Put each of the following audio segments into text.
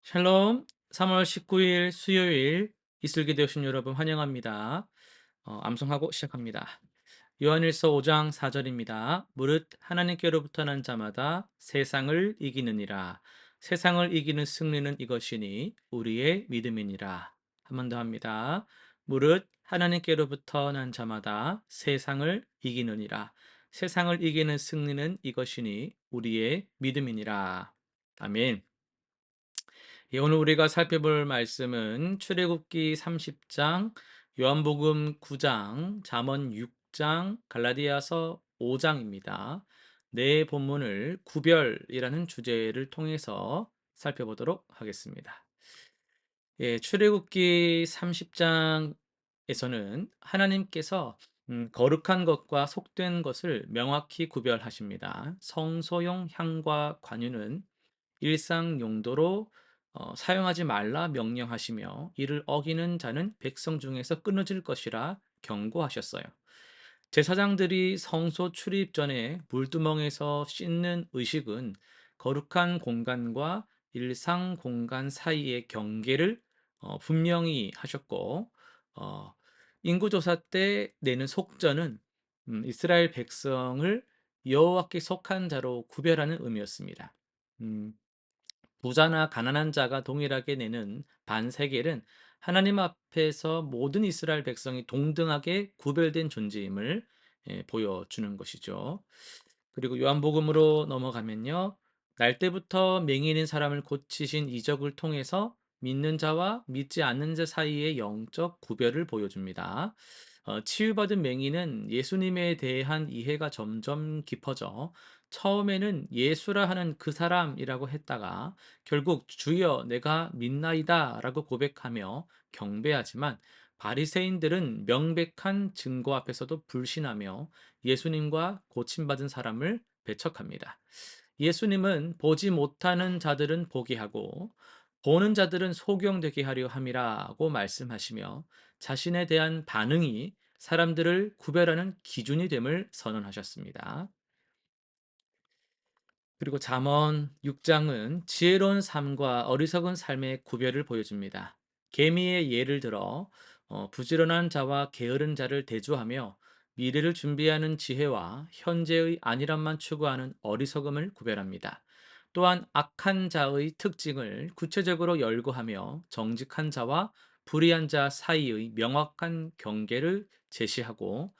샬롬. 3월 19일 수요일 이슬기 되신 여러분 환영합니다. 암송하고 시작합니다. 요한일서 5장 4절입니다. 무릇 하나님께로부터 난 자마다 세상을 이기느니라. 세상을 이기는 승리는 이것이니 우리의 믿음이니라. 한 번 더 합니다. 무릇 하나님께로부터 난 자마다 세상을 이기느니라. 세상을 이기는 승리는 이것이니 우리의 믿음이니라. 아멘. 예, 오늘 우리가 살펴볼 말씀은 출애굽기 30장, 요한복음 9장, 잠언 6장, 갈라디아서 5장입니다. 네 본문을 구별이라는 주제를 통해서 살펴보도록 하겠습니다. 예, 출애굽기 30장에서는 하나님께서 거룩한 것과 속된 것을 명확히 구별하십니다. 성소용 향과 관유는 일상 용도로 사용하지 말라 명령하시며 이를 어기는 자는 백성 중에서 끊어질 것이라 경고하셨어요. 제사장들이 성소 출입 전에 물두멍에서 씻는 의식은 거룩한 공간과 일상 공간 사이의 경계를 분명히 하셨고, 어, 인구조사 때 내는 속전은 이스라엘 백성을 여호와께 속한 자로 구별하는 의미였습니다. 음, 부자나 가난한 자가 동일하게 내는 반세겔은 하나님 앞에서 모든 이스라엘 백성이 동등하게 구별된 존재임을 보여주는 것이죠. 그리고 요한복음으로 넘어가면요. 날 때부터 맹인인 사람을 고치신 이적을 통해서 믿는 자와 믿지 않는 자 사이의 영적 구별을 보여줍니다. 치유받은 맹인은 예수님에 대한 이해가 점점 깊어져 처음에는 예수라 하는 그 사람이라고 했다가 결국 주여 내가 믿나이다라고 고백하며 경배하지만 바리새인들은 명백한 증거 앞에서도 불신하며 예수님과 고침받은 사람을 배척합니다. 예수님은 보지 못하는 자들은 보게 하고 보는 자들은 소경되게 하려 함이라고 말씀하시며 자신에 대한 반응이 사람들을 구별하는 기준이 됨을 선언하셨습니다. 그리고 잠언 6장은 지혜로운 삶과 어리석은 삶의 구별을 보여줍니다. 개미의 예를 들어 부지런한 자와 게으른 자를 대조하며 미래를 준비하는 지혜와 현재의 안일함만 추구하는 어리석음을 구별합니다. 또한 악한 자의 특징을 구체적으로 열거하며 정직한 자와 불의한 자 사이의 명확한 경계를 제시하고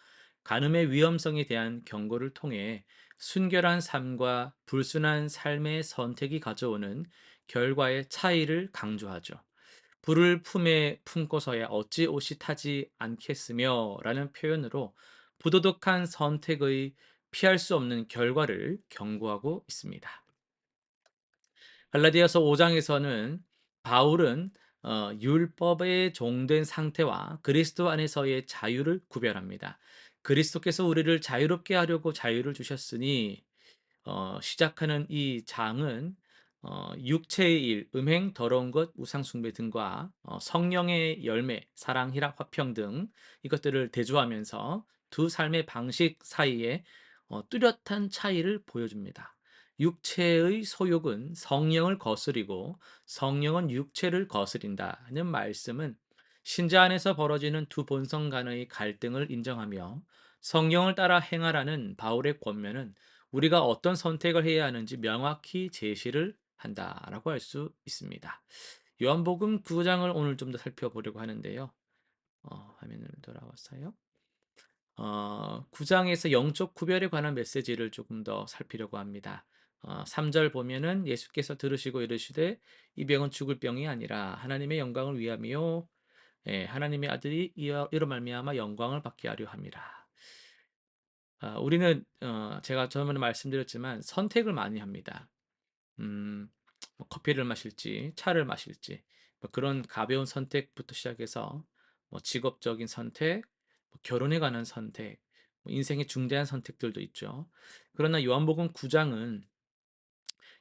간음의 위험성에 대한 경고를 통해 순결한 삶과 불순한 삶의 선택이 가져오는 결과의 차이를 강조하죠. 불을 품에 품고서야 어찌 옷이 타지 않겠으며 라는 표현으로 부도덕한 선택의 피할 수 없는 결과를 경고하고 있습니다. 갈라디아서 5장에서는 바울은 율법에 종된 상태와 그리스도 안에서의 자유를 구별합니다. 그리스도께서 우리를 자유롭게 하려고 자유를 주셨으니 시작하는 이 장은 육체의 일, 음행, 더러운 것, 우상 숭배 등과 성령의 열매, 사랑, 희락, 화평 등 이것들을 대조하면서 두 삶의 방식 사이에 뚜렷한 차이를 보여줍니다. 육체의 소욕은 성령을 거스리고 성령은 육체를 거스린다는 말씀은 신자 안에서 벌어지는 두 본성 간의 갈등을 인정하며 성령을 따라 행하라는 바울의 권면은 우리가 어떤 선택을 해야 하는지 명확히 제시를 한다라고 할 수 있습니다. 요한복음 9장을 오늘 좀 더 살펴보려고 하는데요. 화면으로 돌아왔어요. 9장에서 영적 구별에 관한 메시지를 조금 더 살피려고 합니다. 3절 보면은 예수께서 들으시고 이르시되 이 병은 죽을 병이 아니라 하나님의 영광을 위함이요 예, 하나님의 아들이 이로 말미암아 영광을 받게 하려 함이라. 우리는 제가 저번에 말씀드렸지만 선택을 많이 합니다. 음, 뭐 커피를 마실지 차를 마실지 뭐 그런 가벼운 선택부터 시작해서 뭐 직업적인 선택, 뭐 결혼에 관한 선택, 뭐 인생의 중대한 선택들도 있죠. 그러나 요한복음 9장은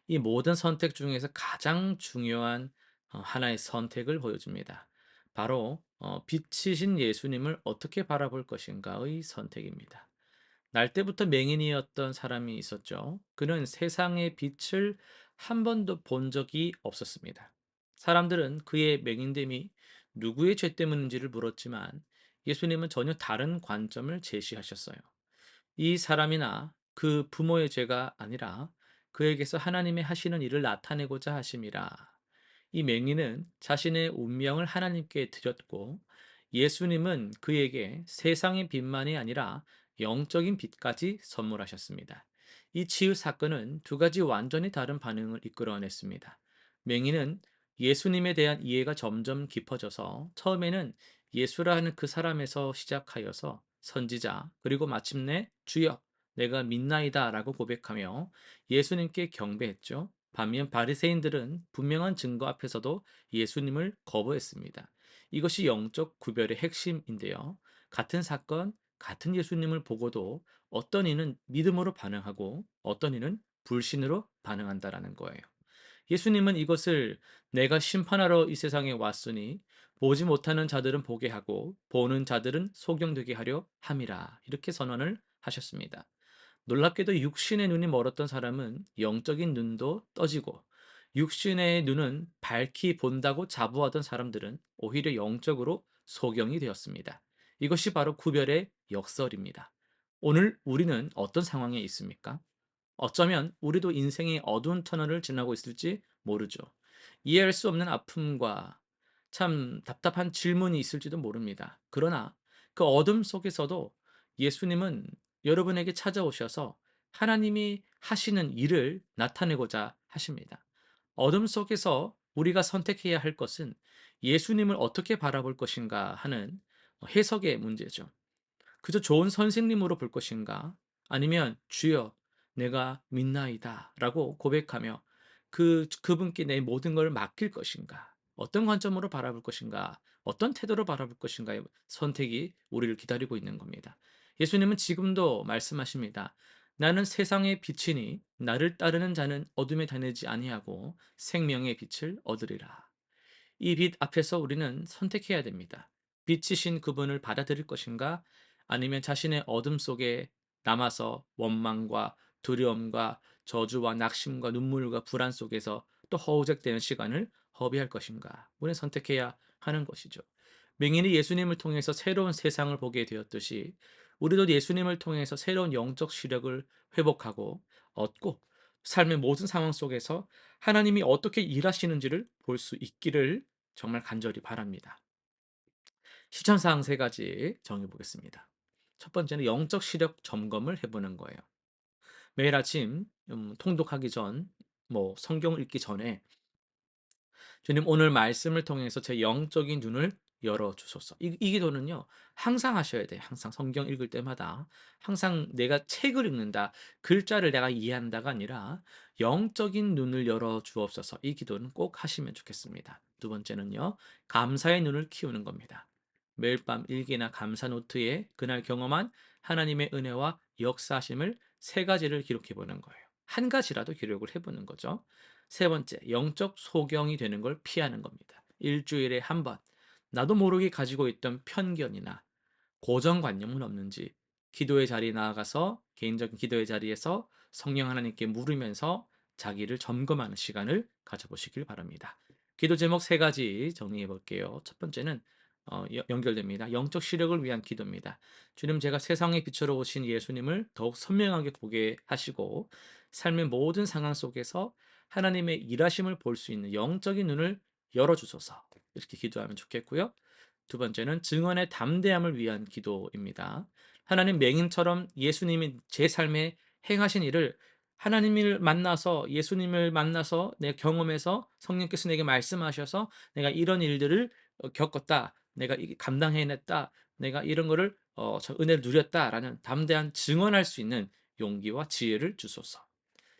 이 모든 선택 중에서 가장 중요한 하나의 선택을 보여줍니다. 바로 빛이신 예수님을 어떻게 바라볼 것인가의 선택입니다. 날 때부터 맹인이었던 사람이 있었죠. 그는 세상의 빛을 한 번도 본 적이 없었습니다. 사람들은 그의 맹인됨이 누구의 죄 때문인지를 물었지만 예수님은 전혀 다른 관점을 제시하셨어요. 이 사람이나 그 부모의 죄가 아니라 그에게서 하나님의 하시는 일을 나타내고자 하심이라. 이 맹인은 자신의 운명을 하나님께 드렸고 예수님은 그에게 세상의 빛만이 아니라 영적인 빛까지 선물하셨습니다. 이 치유 사건은 두 가지 완전히 다른 반응을 이끌어냈습니다. 맹인은 예수님에 대한 이해가 점점 깊어져서 처음에는 예수라 하는 그 사람에서 시작하여서 선지자 그리고 마침내 주여 내가 믿나이다라고 고백하며 예수님께 경배했죠. 반면 바리새인들은 분명한 증거 앞에서도 예수님을 거부했습니다. 이것이 영적 구별의 핵심인데요. 같은 사건, 같은 예수님을 보고도 어떤 이는 믿음으로 반응하고 어떤 이는 불신으로 반응한다라는 거예요. 예수님은 이것을 내가 심판하러 이 세상에 왔으니 보지 못하는 자들은 보게 하고 보는 자들은 소경되게 하려 함이라 이렇게 선언을 하셨습니다. 놀랍게도 육신의 눈이 멀었던 사람은 영적인 눈도 떠지고 육신의 눈은 밝히 본다고 자부하던 사람들은 오히려 영적으로 소경이 되었습니다. 이것이 바로 구별의 역설입니다. 오늘 우리는 어떤 상황에 있습니까? 어쩌면 우리도 인생의 어두운 터널을 지나고 있을지 모르죠. 이해할 수 없는 아픔과 참 답답한 질문이 있을지도 모릅니다. 그러나 그 어둠 속에서도 예수님은 여러분에게 찾아오셔서 하나님이 하시는 일을 나타내고자 하십니다. 어둠 속에서 우리가 선택해야 할 것은 예수님을 어떻게 바라볼 것인가 하는 해석의 문제죠. 그저 좋은 선생님으로 볼 것인가? 아니면 주여 내가 믿나이다라고 고백하며 그분께 내 모든 걸 맡길 것인가? 어떤 관점으로 바라볼 것인가? 어떤 태도로 바라볼 것인가의 선택이 우리를 기다리고 있는 겁니다. 예수님은 지금도 말씀하십니다. 나는 세상의 빛이니 나를 따르는 자는 어둠에 다니지 아니하고 생명의 빛을 얻으리라. 이 빛 앞에서 우리는 선택해야 됩니다. 빛이신 그분을 받아들일 것인가? 아니면 자신의 어둠 속에 남아서 원망과 두려움과 저주와 낙심과 눈물과 불안 속에서 또 허우적대는 시간을 허비할 것인가? 우리는 선택해야 하는 것이죠. 맹인이 예수님을 통해서 새로운 세상을 보게 되었듯이 우리도 예수님을 통해서 새로운 영적 시력을 회복하고 얻고 삶의 모든 상황 속에서 하나님이 어떻게 일하시는지를 볼 수 있기를 정말 간절히 바랍니다. 실천사항 세 가지 정해 보겠습니다. 첫 번째는 영적 시력 점검을 해 보는 거예요. 매일 아침 통독하기 전 성경을 읽기 전에 주님 오늘 말씀을 통해서 제 영적인 눈을 열어 주소서. 이 기도는요. 항상 하셔야 돼요. 항상 성경 읽을 때마다 항상 내가 책을 읽는다, 글자를 내가 이해한다가 아니라 영적인 눈을 열어 주옵소서. 이 기도는 꼭 하시면 좋겠습니다. 두 번째는요. 감사의 눈을 키우는 겁니다. 매일 밤 일기나 감사 노트에 그날 경험한 하나님의 은혜와 역사하심을 세 가지를 기록해 보는 거예요. 한 가지라도 기록을 해 보는 거죠. 세 번째, 영적 소경이 되는 걸 피하는 겁니다. 일주일에 한 번, 나도 모르게 가지고 있던 편견이나 고정관념은 없는지 기도의 자리에 나아가서 개인적인 기도의 자리에서 성령 하나님께 물으면서 자기를 점검하는 시간을 가져보시길 바랍니다. 기도 제목 세 가지 정리해 볼게요. 첫 번째는 연결됩니다. 영적 시력을 위한 기도입니다. 주님, 제가 세상의 빛으로 오신 예수님을 더욱 선명하게 보게 하시고 삶의 모든 상황 속에서 하나님의 일하심을 볼 수 있는 영적인 눈을 열어 주소서. 이렇게 기도하면 좋겠고요. 두 번째는 증언의 담대함을 위한 기도입니다. 하나님, 맹인처럼 예수님이 제 삶에 행하신 일을 하나님을 만나서 예수님을 만나서 내 경험해서 성령께서 내게 말씀하셔서 내가 이런 일들을 겪었다. 내가 이게 감당해냈다. 내가 이런 거를 저 은혜를 누렸다라는 담대한 증언할 수 있는 용기와 지혜를 주소서.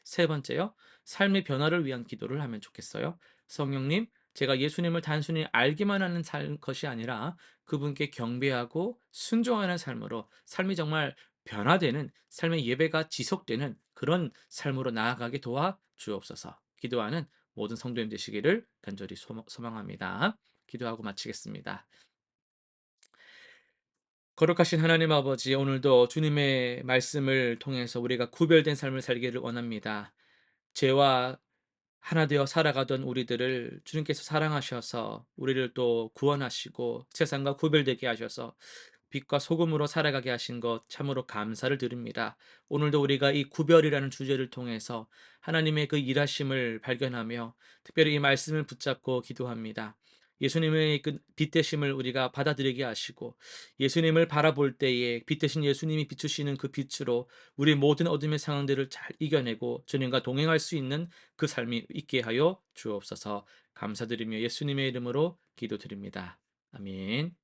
세 번째요. 삶의 변화를 위한 기도를 하면 좋겠어요. 성령님, 제가 예수님을 단순히 알기만 하는 것이 아니라 그분께 경배하고 순종하는 삶으로 삶이 정말 변화되는 삶의 예배가 지속되는 그런 삶으로 나아가게 도와 주옵소서. 기도하는 모든 성도님 되시기를 간절히 소망합니다. 기도하고 마치겠습니다. 거룩하신 하나님 아버지, 오늘도 주님의 말씀을 통해서 우리가 구별된 삶을 살기를 원합니다. 죄와 하나 되어 살아가던 우리들을 주님께서 사랑하셔서 우리를 또 구원하시고 세상과 구별되게 하셔서 빛과 소금으로 살아가게 하신 것 참으로 감사를 드립니다. 오늘도 우리가 이 구별이라는 주제를 통해서 하나님의 그 일하심을 발견하며 특별히 이 말씀을 붙잡고 기도합니다. 예수님의 그 빛 되심을 우리가 받아들이게 하시고 예수님을 바라볼 때에 빛 되신 예수님이 비추시는 그 빛으로 우리 모든 어둠의 상황들을 잘 이겨내고 주님과 동행할 수 있는 그 삶이 있게 하여 주옵소서. 감사드리며 예수님의 이름으로 기도드립니다. 아멘.